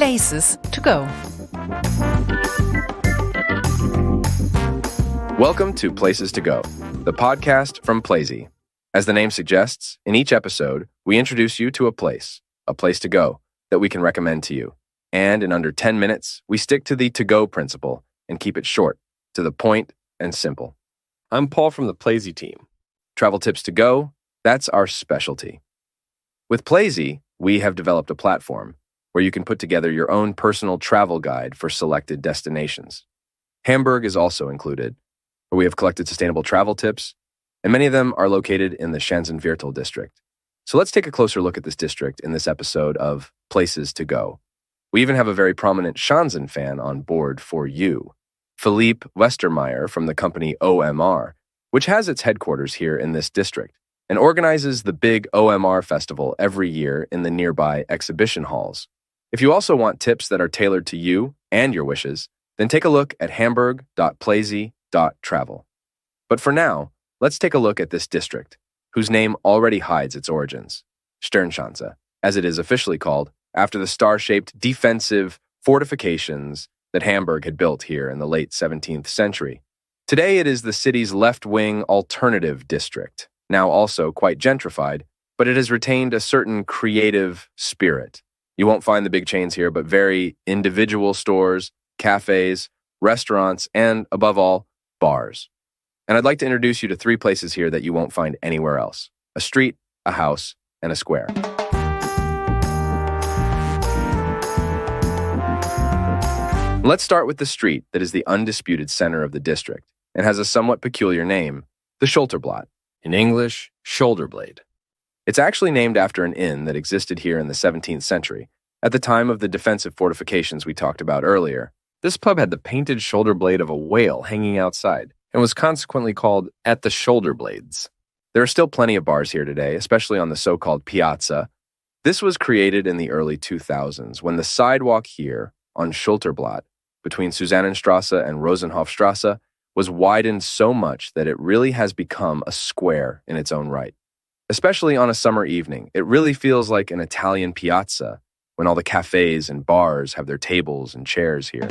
places to go. Welcome to Places to Go, the podcast from Plazy. As the name suggests, in each episode, we introduce you to a place to go that we can recommend to you. And in under 10 minutes, we stick to the to-go principle and keep it short, to the point, and simple. I'm Paul from the Plazy team. Travel tips to go, that's our specialty. With Plazy, we have developed a platform where you can put together your own personal travel guide for selected destinations. Hamburg is also included, where we have collected sustainable travel tips, and many of them are located in the Schanzenviertel district. So let's take a closer look at this district in this episode of Places to Go. We even have a very prominent Schanzen fan on board for you, Philipp Westermeyer from the company OMR, which has its headquarters here in this district and organizes the big OMR festival every year in the nearby exhibition halls. If you also want tips that are tailored to you and your wishes, then take a look at hamburg.plazy.travel. But for now, let's take a look at this district, whose name already hides its origins, Sternschanze, as it is officially called, after the star-shaped defensive fortifications that Hamburg had built here in the late 17th century. Today it is the city's left-wing alternative district, now also quite gentrified, but it has retained a certain creative spirit. You won't find the big chains here, but very individual stores, cafés, restaurants, and, above all, bars. And I'd like to introduce you to 3 places here that you won't find anywhere else: a street, a house, and a square. Let's start with the street that is the undisputed center of the district and has a somewhat peculiar name, the Schulterblatt. In English, shoulder blade. It's actually named after an inn that existed here in the 17th century, at the time of the defensive fortifications we talked about earlier. This pub had the painted shoulder blade of a whale hanging outside, and was consequently called At the Shoulder Blades. There are still plenty of bars here today, especially on the so-called piazza. This was created in the early 2000s, when the sidewalk here on Schulterblatt, between Susannenstrasse and Rosenhofstrasse, was widened so much that it really has become a square in its own right. Especially on a summer evening, it really feels like an Italian piazza when all the cafés and bars have their tables and chairs here.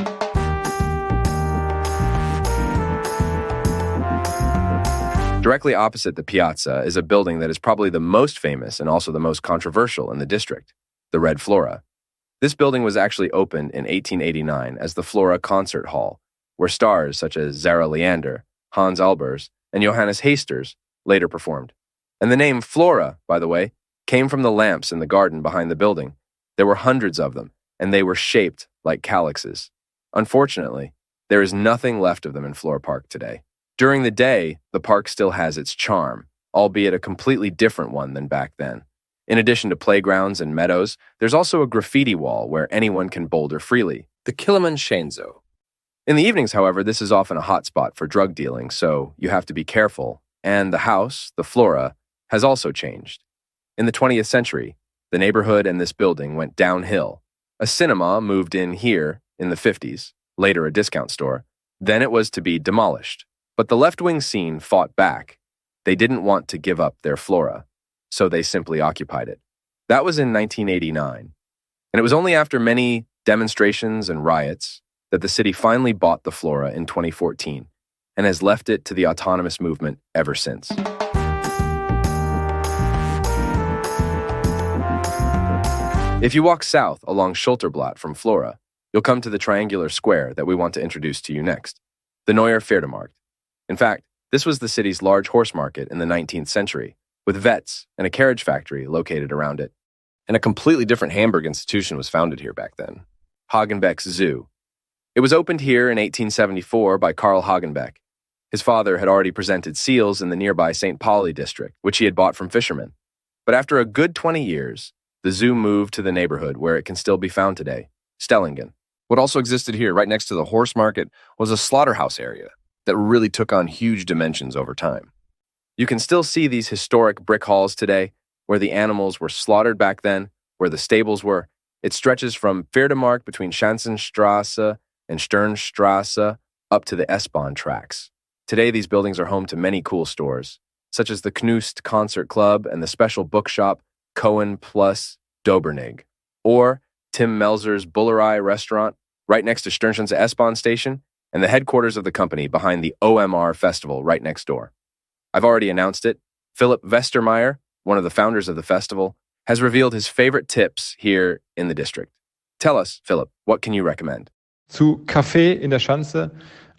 Directly opposite the piazza is a building that is probably the most famous and also the most controversial in the district, the Red Flora. This building was actually opened in 1889 as the Flora Concert Hall, where stars such as Zara Leander, Hans Albers, and Johannes Heesters later performed. And the name Flora, by the way, came from the lamps in the garden behind the building. There were hundreds of them, and they were shaped like calyxes. Unfortunately, there is nothing left of them in Flora Park today. During the day, the park still has its charm, albeit a completely different one than back then. In addition to playgrounds and meadows, there's also a graffiti wall where anyone can boulder freely, the Kilimanjaro. In the evenings, however, this is often a hotspot for drug dealing, so you have to be careful. And the house, the Flora, has also changed. In the 20th century, the neighborhood and this building went downhill. A cinema moved in here in the 50s, later a discount store. Then it was to be demolished. But the left-wing scene fought back. They didn't want to give up their Flora, so they simply occupied it. That was in 1989. And it was only after many demonstrations and riots that the city finally bought the Flora in 2014 and has left it to the autonomous movement ever since. If you walk south along Schulterblatt from Flora, you'll come to the triangular square that we want to introduce to you next, the Neuer Pferdemarkt. In fact, this was the city's large horse market in the 19th century, with vets and a carriage factory located around it. And a completely different Hamburg institution was founded here back then, Hagenbeck's Zoo. It was opened here in 1874 by Karl Hagenbeck. His father had already presented seals in the nearby St. Pauli district, which he had bought from fishermen. But after a good 20 years, the zoo moved to the neighborhood where it can still be found today, Stellingen. What also existed here, right next to the horse market, was a slaughterhouse area that really took on huge dimensions over time. You can still see these historic brick halls today, where the animals were slaughtered back then, where the stables were. It stretches from Pferdemarkt between Schanzenstrasse and Sternstrasse up to the S-Bahn tracks. Today, these buildings are home to many cool stores, such as the Knust Concert Club and the special bookshop Cohen plus Dobernig, or Tim Melzer's Bullerei restaurant right next to Sternschanze S-Bahn station, and the headquarters of the company behind the OMR festival right next door. I've already announced it. Philipp Westermeyer, one of the founders of the festival, has revealed his favorite tips here in the district. Tell us, Philipp, what can you recommend? Zu Café in der Schanze,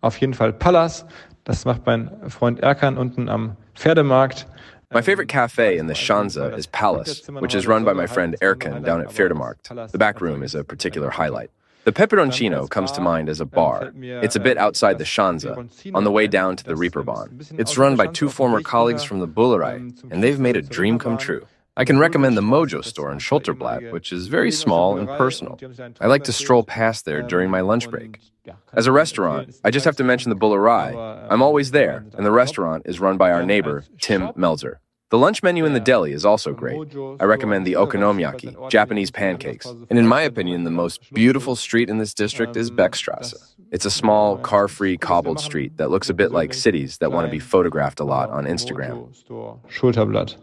auf jeden Fall Pallas. Das macht mein Freund Erkan unten am Pferdemarkt. My favorite cafe in the Schanze is Palace, which is run by my friend Erkan down at Pferdemarkt. The back room is a particular highlight. The Peperoncino comes to mind as a bar. It's a bit outside the Schanze, on the way down to the Reeperbahn. It's run by two former colleagues from the Bullerei, and they've made a dream come true. I can recommend the Mojo store in Schulterblatt, which is very small and personal. I like to stroll past there during my lunch break. As a restaurant, I just have to mention the Bullerei. I'm always there, and the restaurant is run by our neighbor, Tim Melzer. The lunch menu in the deli is also great. I recommend the okonomiyaki, Japanese pancakes. And in my opinion, the most beautiful street in this district is Beckstrasse. It's a small, car-free, cobbled street that looks a bit like cities that want to be photographed a lot on Instagram. Schulterblatt.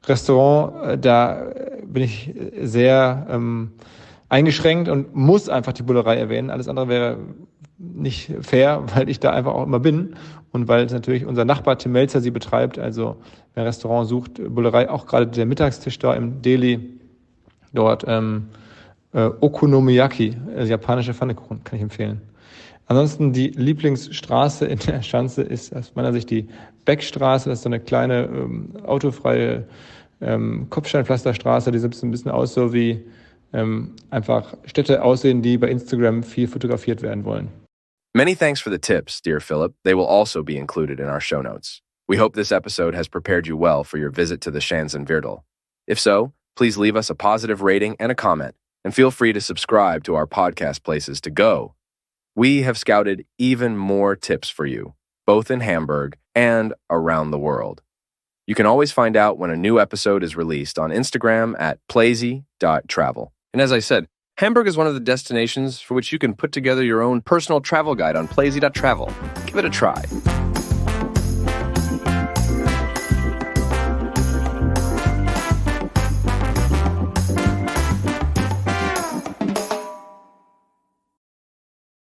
Restaurant, da bin ich sehr eingeschränkt und muss einfach die Bullerei erwähnen. Alles andere wäre nicht fair, weil ich da einfach auch immer bin und weil es natürlich unser Nachbar Tim Melzer sie betreibt. Also wer ein Restaurant sucht, Bullerei, auch gerade der Mittagstisch da im Deli, dort Okonomiyaki, japanische Pfannekuchen, kann ich empfehlen. Ansonsten die Lieblingsstraße in der Schanze ist aus meiner Sicht die Beckstraße. Das ist so eine kleine autofreie Kopfsteinpflasterstraße, die sieht ein bisschen aus so wie einfach Städte aussehen, die bei Instagram viel fotografiert werden wollen. Many thanks for the tips, dear Philip. They will also be included in our show notes. We hope this episode has prepared you well for your visit to the Schanzenviertel. If so, please leave us a positive rating and a comment, and feel free to subscribe to our podcast places to go. We have scouted even more tips for you, both in Hamburg and around the world. You can always find out when a new episode is released on Instagram at plazy.travel. And as I said, Hamburg is one of the destinations for which you can put together your own personal travel guide on plazy.travel. Give it a try.